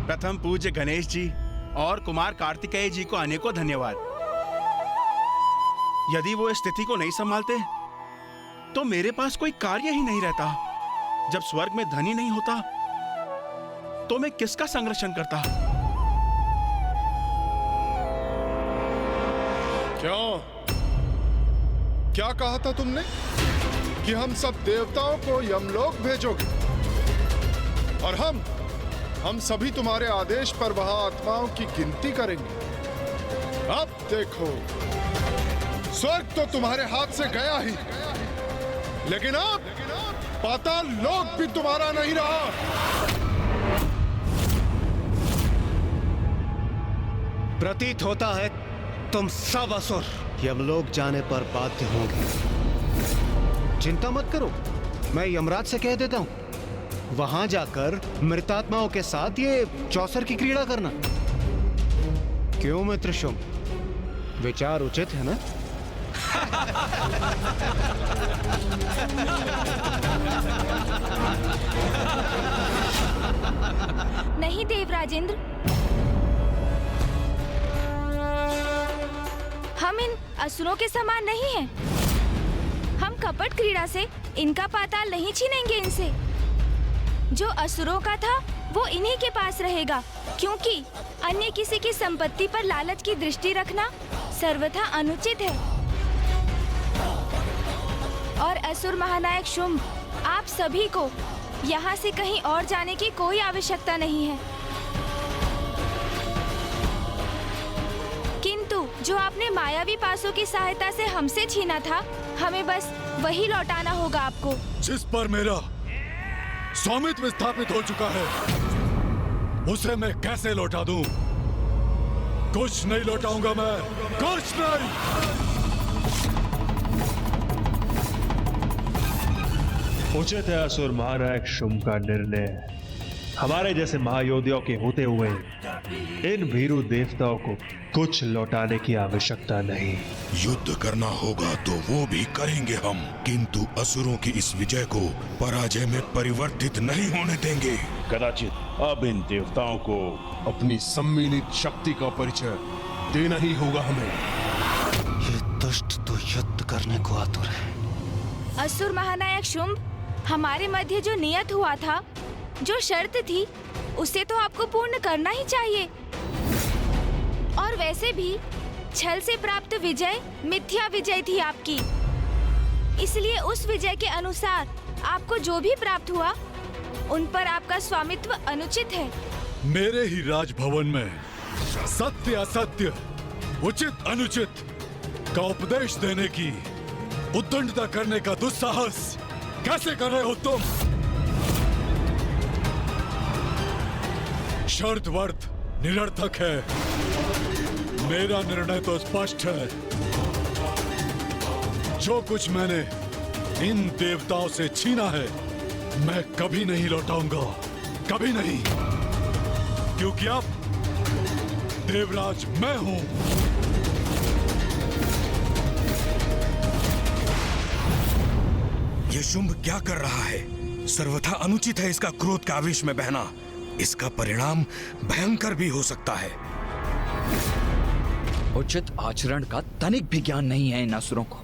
प्रथम पूज्य गणेश जी और कुमार कार्तिकेय जी को अनेकों धन्यवाद। यदि वो इस स्थिति को नहीं संभालते तो मेरे पास कोई कार्य ही नहीं रहता। जब स्वर्ग में धन ही नहीं होता तो मैं किसका संरक्षण करता? क्या कहा था तुमने कि हम सब देवताओं को यमलोक भेजोगे और हम सभी तुम्हारे आदेश पर वहां आत्माओं की गिनती करेंगे। अब देखो, स्वर्ग तो तुम्हारे हाथ से गया ही, लेकिन अब पाताल लोक भी तुम्हारा नहीं रहा। प्रतीत होता है तुम सब असुर यमलोक जाने पर बाध्य होंगे। चिंता मत करो, मैं यमराज से कह देता हूं, वहां जाकर मृतात्माओं के साथ ये चौसर की क्रीड़ा करना। क्यों मित्र शुंभ, विचार उचित है ना? नहीं देवराजेंद्र, हम इन असुरों के समान नहीं हैं। हम कपट क्रीड़ा से इनका पाताल नहीं छीनेंगे इनसे। जो असुरों का था वो इन्हीं के पास रहेगा, क्योंकि अन्य किसी की संपत्ति पर लालच की दृष्टि रखना सर्वथा अनुचित है। और असुर महानायक शुंभ, आप सभी को यहाँ से कहीं और जाने की कोई आवश्यकता नहीं है। किंतु जो आपने मायावी पासों की सहायता से हमसे छीना था, हमें बस वही लौटाना होगा आपको। जिस पर मेरा स्वामित्व स्थापित हो चुका है, उसे मैं कैसे लौटा दूं? कुछ नहीं लौटाऊंगा मैं, कुछ नहीं। उचित है असुर महानायक शुंभ का निर्णय। हमारे जैसे महायोद्धाओं के होते हुए इन भीरू देवताओं को कुछ लौटाने की आवश्यकता नहीं। युद्ध करना होगा तो वो भी करेंगे हम, किंतु असुरों की इस विजय को पराजय में परिवर्तित नहीं होने देंगे। कदाचित अब इन देवताओं को अपनी सम्मिलित शक्ति का परिचय देना ही होगा हमें। ये दुष्ट तो युद्ध करने को आतुर है। असुर महानायक शुंभ, हमारे मध्य जो नियत हुआ था, जो शर्त थी, उसे तो आपको पूर्ण करना ही चाहिए। और वैसे भी छल से प्राप्त विजय मिथ्या विजय थी आपकी, इसलिए उस विजय के अनुसार आपको जो भी प्राप्त हुआ, उन पर आपका स्वामित्व अनुचित है। मेरे ही राजभवन में सत्य असत्य, उचित अनुचित का उपदेश देने की, उद्दंडता करने का दुस्साहस कैसे कर रहे हो तुम? शर्त वर्त निरर्थक है। मेरा निर्णय तो स्पष्ट है। जो कुछ मैंने इन देवताओं से छीना है, मैं कभी नहीं लौटाऊंगा, कभी नहीं, क्योंकि अब देवराज मैं हूं। ये शुंभ क्या कर रहा है? सर्वथा अनुचित है इसका क्रोध के आवेश में बहना। इसका परिणाम भयंकर भी हो सकता है। उचित आचरण का तनिक भी ज्ञान नहीं है इन असुरों को।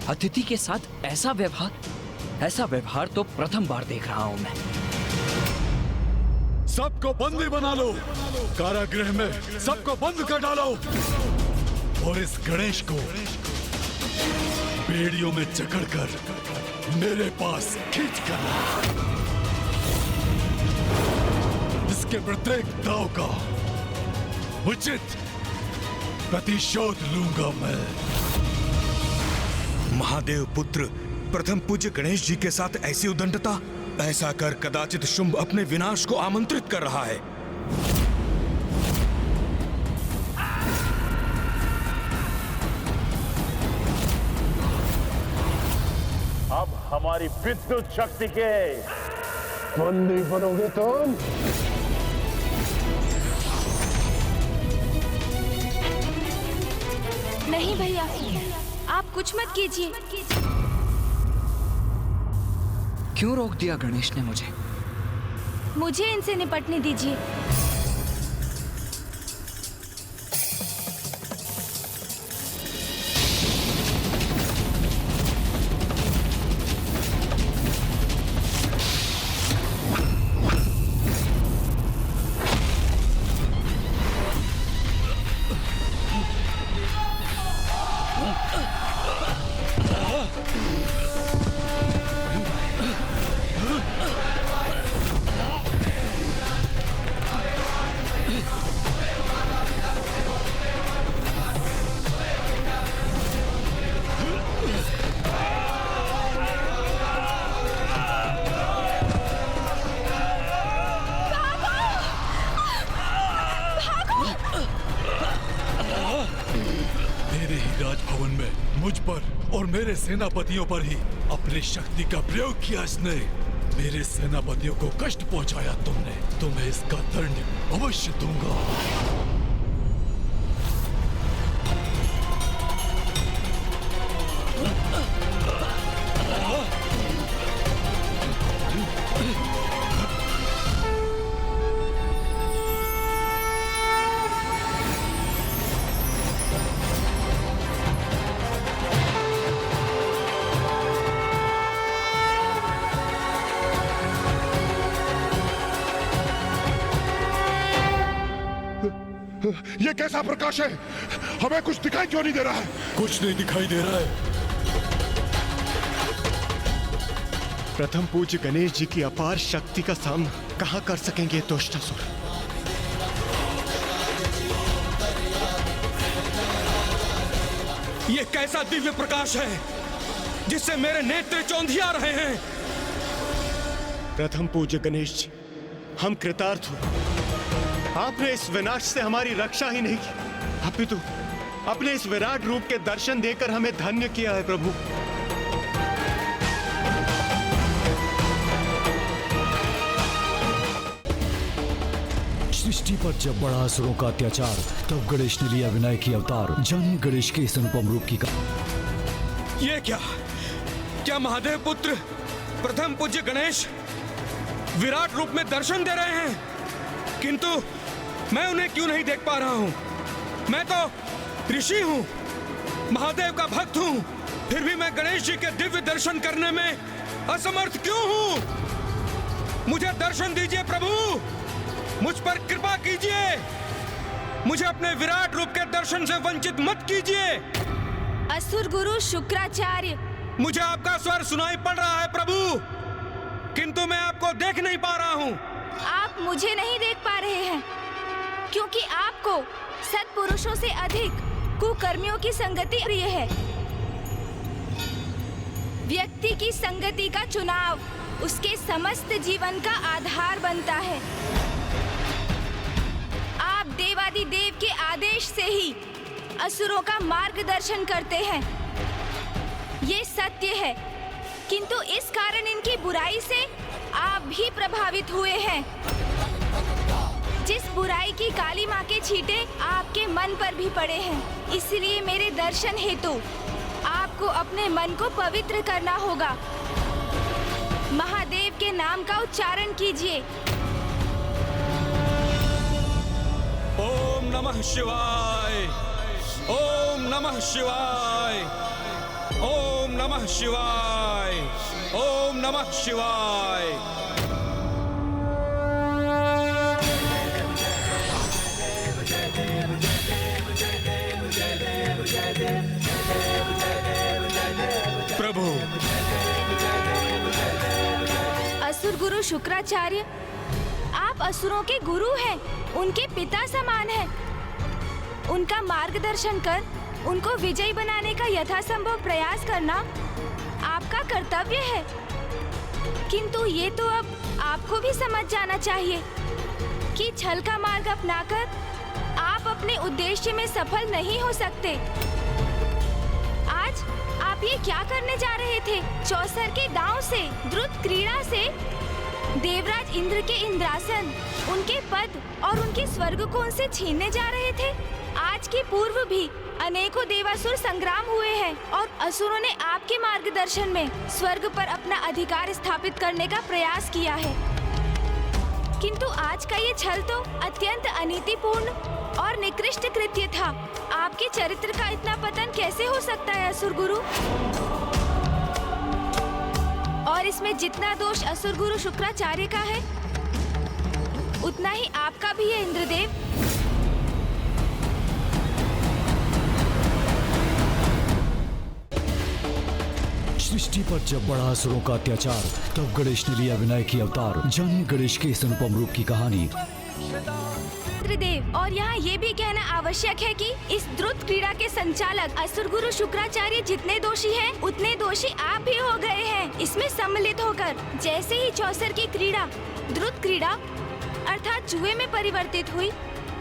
अतिथि के साथ ऐसा व्यवहार तो प्रथम बार देख रहा हूं मैं। सबको बंदी बना लो, कारागृह में सबको बंद कर डालो और इस गणेश को बेड़ियों में जकड़कर मेरे पास खींच कर ला। इसके प्रत्येक दांव का उचित प्रतिशोध लूंगा मैं। महादेव पुत्र प्रथम पूज्य गणेश जी के साथ ऐसी उद्दंडता, ऐसा कर कदाचित शुंभ अपने विनाश को आमंत्रित कर रहा है। अब हमारी विद्युत शक्ति के बंदी बनोगे तुम। नहीं भैया, आप कुछ मत कीजिए। क्यों रोक दिया गणेश ने मुझे? मुझे इनसे निपटने दीजिए। राजभवन में मुझ पर और मेरे सेनापतियों पर ही अपनी शक्ति का प्रयोग किया इसने। मेरे सेनापतियों को कष्ट पहुंचाया तुमने, तो मैं इसका दंड अवश्य दूंगा। ये कैसा प्रकाश है? हमें कुछ दिखाई क्यों नहीं दे रहा है? कुछ नहीं दिखाई दे रहा है। प्रथम पूज्य गणेश जी की अपार शक्ति का सामना कहां कर सकेंगे दुष्टासुर? ये कैसा दिव्य प्रकाश है जिससे मेरे नेत्र चौंधिया रहे हैं? प्रथम पूज्य गणेश जी, हम कृतार्थ हो। आपने इस विनाश से हमारी रक्षा ही नहीं की, अपितु अपने इस विराट रूप के दर्शन देकर हमें धन्य किया है प्रभु। सृष्टि पर जब बढ़ा असुरों का अत्याचार, तब गणेश ने लिया विनायक की अवतार। जानिए गणेश के इस अनुपम रूप की ये क्या महादेव पुत्र प्रथम पूज्य गणेश विराट रूप में दर्शन दे रहे हैं, किंतु मैं उन्हें क्यों नहीं देख पा रहा हूं? मैं तो ऋषि हूं, महादेव का भक्त हूं, फिर भी मैं गणेश जी के दिव्य दर्शन करने में असमर्थ क्यों हूं? मुझे दर्शन दीजिए प्रभु, मुझ पर कृपा कीजिए, मुझे अपने विराट रूप के दर्शन से वंचित मत कीजिए। असुर गुरु शुक्राचार्य, मुझे आपका स्वर सुनाई पड़ रहा है प्रभु, किंतु मैं आपको देख नहीं पा रहा हूं। आप मुझे नहीं देख पा रहे हैं क्योंकि आपको सत्पुरुषों से अधिक कुकर्मियों की संगति प्रिय है। व्यक्ति की संगति का चुनाव उसके समस्त जीवन का आधार बनता है। आप देवादिदेव के आदेश से ही असुरों का मार्गदर्शन करते हैं, ये सत्य है, किंतु इस कारण इनकी बुराई से आप भी प्रभावित हुए हैं। जिस बुराई की काली माँ के छींटे आपके मन पर भी पड़े हैं, इसलिए मेरे दर्शन हेतु आपको अपने मन को पवित्र करना होगा। महादेव के नाम का उच्चारण कीजिए। ओम नमः शिवाय, ओम नमः शिवाय, ओम नमः शिवाय, ओम नमः शिवाय। प्रभु, असुर गुरु शुक्राचार्य, आप असुरों के गुरु हैं, उनके पिता समान हैं। उनका मार्गदर्शन कर उनको विजयी बनाने का यथासंभव प्रयास करना आपका कर्तव्य है, किंतु ये तो अब आपको भी समझ जाना चाहिए कि छल का मार्ग अपनाकर आप अपने उद्देश्य में सफल नहीं हो सकते। आज आप ये क्या करने जा रहे थे? चौसर के दांव से, द्रुत क्रीड़ा से देवराज इंद्र के इंद्रासन, उनके पद और उनके स्वर्ग को उनसे छीनने जा रहे थे। आज के पूर्व भी अनेकों देवासुर संग्राम हुए हैं और असुरों ने आपके मार्गदर्शन में स्वर्ग पर अपना अधिकार स्थापित करने का प्रयास किया है, किंतु आज का ये छल तो अत्यंत अनीतिपूर्ण और निकृष्ट कृत्य था। आपके चरित्र का इतना पतन कैसे हो सकता है असुर गुरु? और इसमें जितना दोष असुर गुरु शुक्राचार्य का है, उतना ही आपका भी है इंद्रदेव। सृष्टि पर जब बढ़ा असुरों का अत्याचार, तब गणेश ने लिया विनायक की अवतार। जानिए गणेश के इस अनुपम रूप की कहानी। इंद्रदेव, और यहाँ ये भी कहना आवश्यक है कि इस द्रुत क्रीड़ा के संचालक असुर गुरु शुक्राचार्य जितने दोषी हैं, उतने दोषी आप भी हो गए हैं इसमें सम्मिलित होकर। जैसे ही चौसर की क्रीड़ा द्रुत क्रीड़ा अर्थात जुए में परिवर्तित हुई,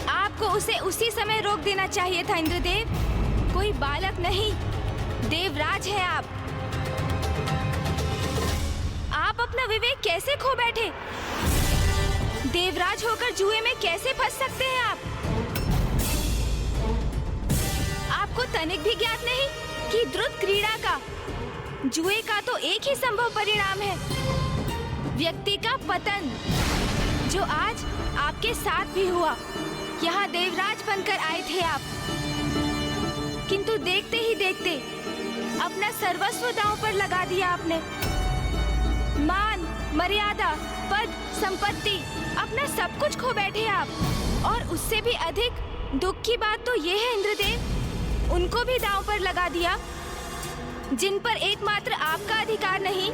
आपको उसे उसी समय रोक देना चाहिए था इंद्रदेव। कोई बालक नहीं, देवराज है आप। आप अपना विवेक कैसे खो बैठे? देवराज होकर जुए में कैसे फंस सकते हैं आप? आपको तनिक भी ज्ञात नहीं कि द्रुत क्रीड़ा का, जुए का तो एक ही संभव परिणाम है, व्यक्ति का पतन, जो आज आपके साथ भी हुआ। यहाँ देवराज बनकर आए थे आप, किंतु देखते ही देखते अपना सर्वस्व दांव पर लगा दिया आपने। मान, मर्यादा, पद, संपत्ति, अपना सब कुछ खो बैठे आप। और उससे भी अधिक दुख की बात तो ये है इंद्रदेव, उनको भी दांव पर लगा दिया जिन पर एकमात्र आपका अधिकार नहीं,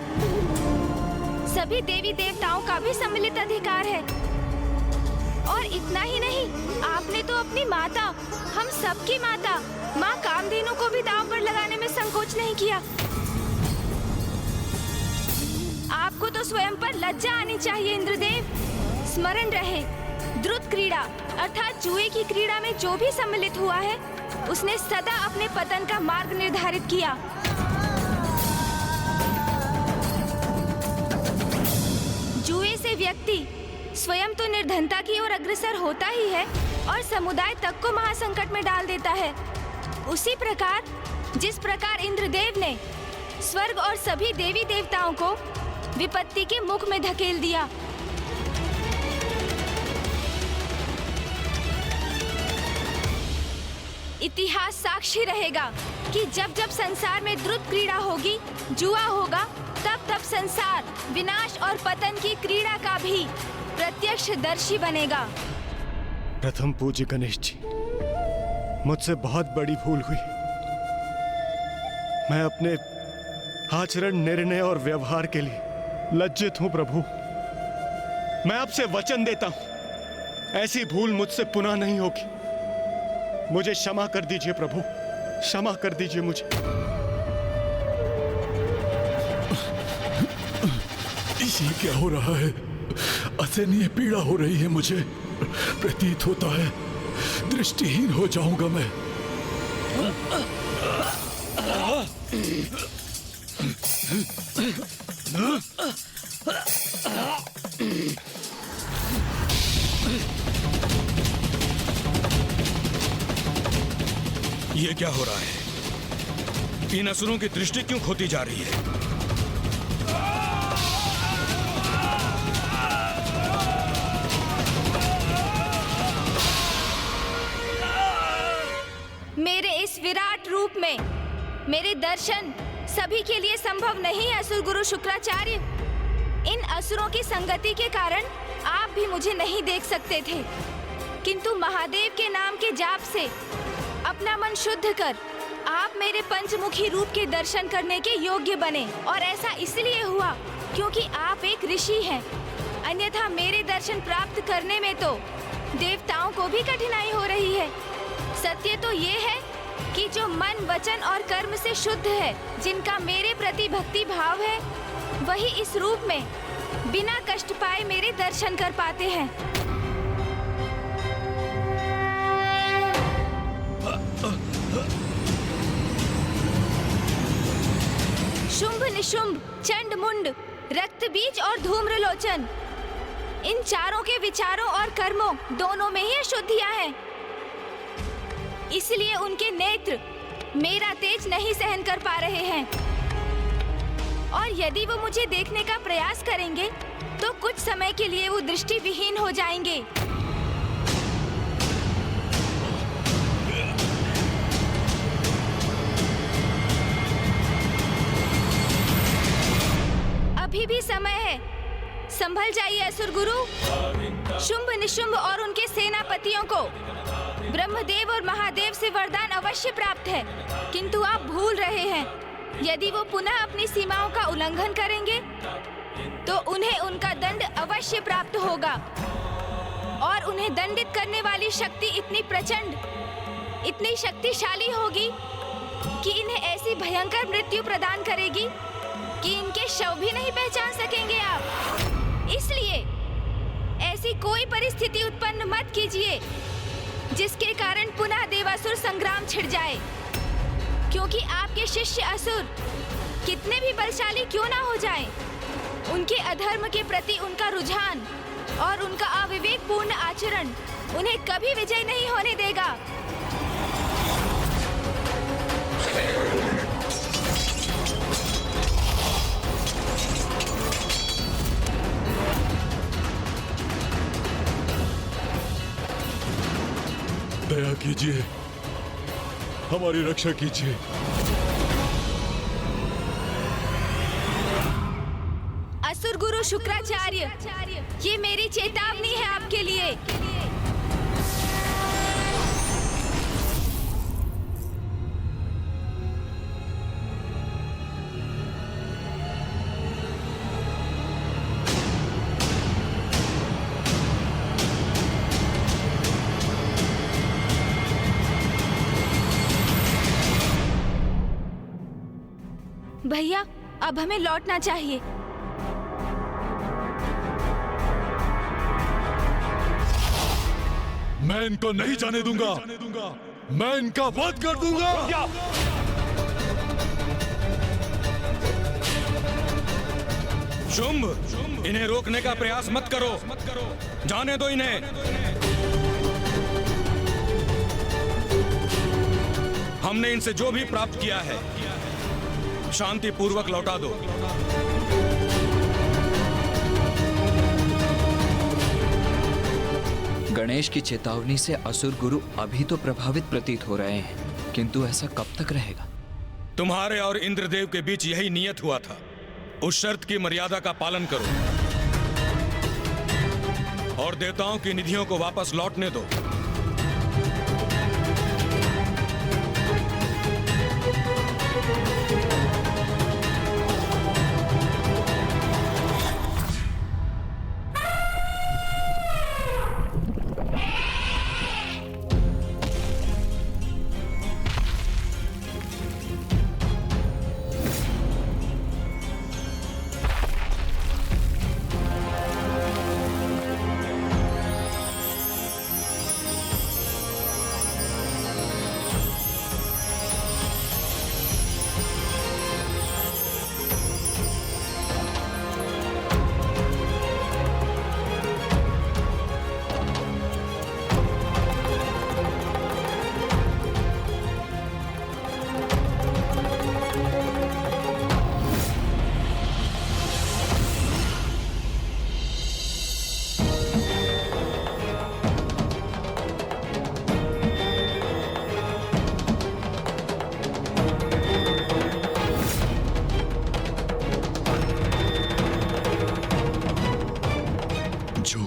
सभी देवी देवताओं का भी सम्मिलित अधिकार है। और इतना ही नहीं, आपने तो अपनी माता, हम सबकी माता, माँ कामधेनु को भी दांव पर लगाने में संकोच नहीं किया। आपको तो स्वयं पर लज्जा आनी चाहिए इंद्रदेव। स्मरण रहे, द्रुत क्रीड़ा अर्थात जुए की क्रीड़ा में जो भी सम्मिलित हुआ है, उसने सदा अपने पतन का मार्ग निर्धारित किया। जुए से व्यक्ति स्वयं तो निर्धनता की ओर अग्रसर होता ही है और समुदाय तक को महासंकट में डाल देता है। उसी प्रकार जिस प्रकार इंद्रदेव ने स्वर्ग और सभी देवी देवताओं को विपत्ति के मुख में धकेल दिया। इतिहास साक्षी रहेगा कि जब जब संसार में द्रुत क्रीड़ा होगी, जुआ होगा, तब तब संसार विनाश और पतन की क्रीड़ा का भी प्रत्यक्षदर्शी बनेगा। प्रथम पूज्य गणेश जी, मुझसे बहुत बड़ी भूल हुई। मैं अपने आचरण, निर्णय और व्यवहार के लिए लज्जित हूं प्रभु। मैं आपसे वचन देता हूं, ऐसी भूल मुझसे पुनः नहीं होगी। मुझे क्षमा कर दीजिए प्रभु, क्षमा कर दीजिए मुझे। ये क्या हो रहा है? असहनीय पीड़ा हो रही है मुझे। प्रतीत होता है दृष्टिहीन हो जाऊंगा मैं। ये क्या हो रहा है? इन असुरों की दृष्टि क्यों खोती जा रही है? मेरे इस विराट रूप में मेरे दर्शन सभी के लिए संभव नहीं है असुर गुरु शुक्राचार्य। इन असुरों की संगति के कारण आप भी मुझे नहीं देख सकते थे, किंतु महादेव के नाम के जाप से अपना मन शुद्ध कर आप मेरे पंचमुखी रूप के दर्शन करने के योग्य बने। और ऐसा इसलिए हुआ क्योंकि आप एक ऋषि हैं, अन्यथा मेरे दर्शन प्राप्त करने में तो देवताओं को भी कठिनाई हो रही है। सत्य तो ये है कि जो मन, वचन और कर्म से शुद्ध है, जिनका मेरे प्रति भक्ति भाव है, वही इस रूप में बिना कष्ट पाए मेरे दर्शन कर पाते हैं। शुंभ, निशुंभ, चंड मुंड, रक्त बीज और धूम्रलोचन, इन चारों के विचारों और कर्मों दोनों में ही अशुद्धियां हैं। इसलिए उनके नेत्र मेरा तेज नहीं सहन कर पा रहे हैं, और यदि वो मुझे देखने का प्रयास करेंगे तो कुछ समय के लिए वो दृष्टि विहीन हो जाएंगे। अभी भी समय है, संभल जाइए असुर गुरु। शुंभ, निशुंभ और उनके सेनापतियों को ब्रह्मदेव और महादेव से वरदान अवश्य प्राप्त है, किंतु आप भूल रहे हैं, यदि वो पुनः अपनी सीमाओं का उल्लंघन करेंगे तो उन्हें उनका दंड अवश्य प्राप्त होगा। और उन्हें दंडित करने वाली शक्ति इतनी प्रचंड, इतनी शक्तिशाली होगी कि इन्हें ऐसी भयंकर मृत्यु प्रदान करेगी कि इनके शव भी नहीं पहचान सकेंगे आप। इसलिए ऐसी कोई परिस्थिति उत्पन्न मत कीजिए जिसके कारण पुनः देवासुर संग्राम छिड़ जाए। क्योंकि आपके शिष्य असुर कितने भी बलशाली क्यों ना हो जाएं, उनके अधर्म के प्रति उनका रुझान और उनका अविवेकपूर्ण आचरण उन्हें कभी विजय नहीं होने देगा। दया कीजिए, हमारी रक्षा कीजिए। असुर गुरु शुक्राचार्य, ये मेरी चेतावनी है आपके लिए। भैया, अब हमें लौटना चाहिए। मैं इनको नहीं जाने दूंगा। मैं इनका वध कर दूंगा। शुंभ, इन्हें रोकने का प्रयास मत करो। जाने दो इन्हें। हमने इनसे जो भी प्राप्त किया है शांति पूर्वक लौटा दो। गणेश की चेतावनी से असुर गुरु अभी तो प्रभावित प्रतीत हो रहे हैं, किंतु ऐसा कब तक रहेगा? तुम्हारे और इंद्रदेव के बीच यही नियत हुआ था। उस शर्त की मर्यादा का पालन करो और देवताओं की निधियों को वापस लौटने दो।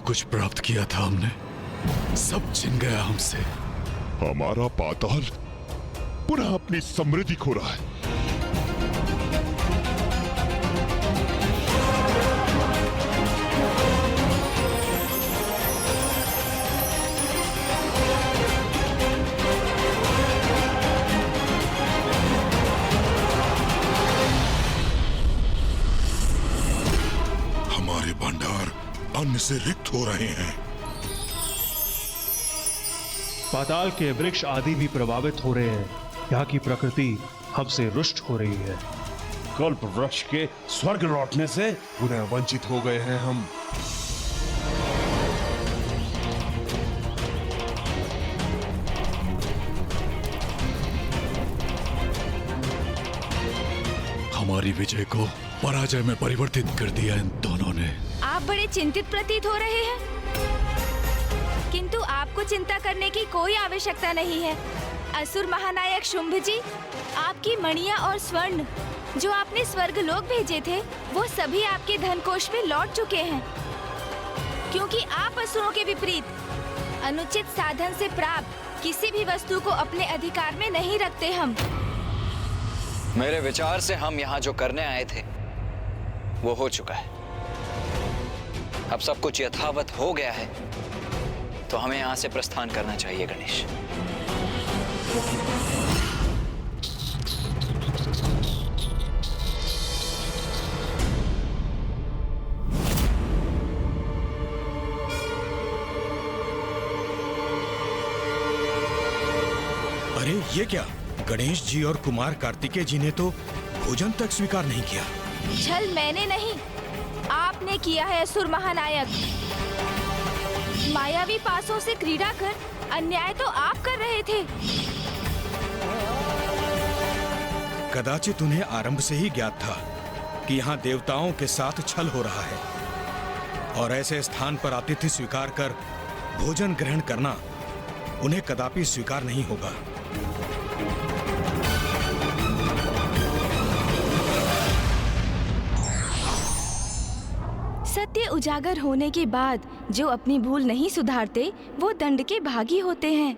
कुछ प्राप्त किया था हमने, सब छिन गया हमसे। हमारा पाताल पुनः अपनी समृद्धि खो रहा है। हमारे भंडार अन्न से रिक्त हो रहे हैं। पाताल के वृक्ष आदि भी प्रभावित हो रहे हैं। यहाँ की प्रकृति हमसे रुष्ट हो रही है। कल्प वृक्ष के स्वर्ग लौटने से पुनः वंचित हो गए हैं हम। हमारी विजय को पराजय में परिवर्तित कर दिया इन दोनों ने। आप बड़े चिंतित प्रतीत हो रहे हैं, किंतु आपको चिंता करने की कोई आवश्यकता नहीं है। असुर महानायक शुंभ जी, आपकी मणियां और स्वर्ण जो आपने स्वर्ग लोक भेजे थे, वो सभी आपके धन कोष में लौट चुके हैं, क्योंकि आप असुरों के विपरीत अनुचित साधन से प्राप्त किसी भी वस्तु को अपने अधिकार में नहीं रखते। हम मेरे विचार से हम यहाँ जो करने आए थे वो हो चुका है। अब सब कुछ यथावत हो गया है, तो हमें यहाँ से प्रस्थान करना चाहिए गणेश। अरे ये क्या? गणेश जी और कुमार कार्तिकेय जी ने तो भोजन तक स्वीकार नहीं किया। छल मैंने नहीं, आपने किया है असुर महानायक। मायावी पासों से क्रीड़ा कर अन्याय तो आप कर रहे थे। कदाचित उन्हें आरंभ से ही ज्ञात था कि यहाँ देवताओं के साथ छल हो रहा है, और ऐसे स्थान पर आतिथ्य स्वीकार कर भोजन ग्रहण करना उन्हें कदापि स्वीकार नहीं होगा। सत्य उजागर होने के बाद जो अपनी भूल नहीं सुधारते वो दंड के भागी होते हैं।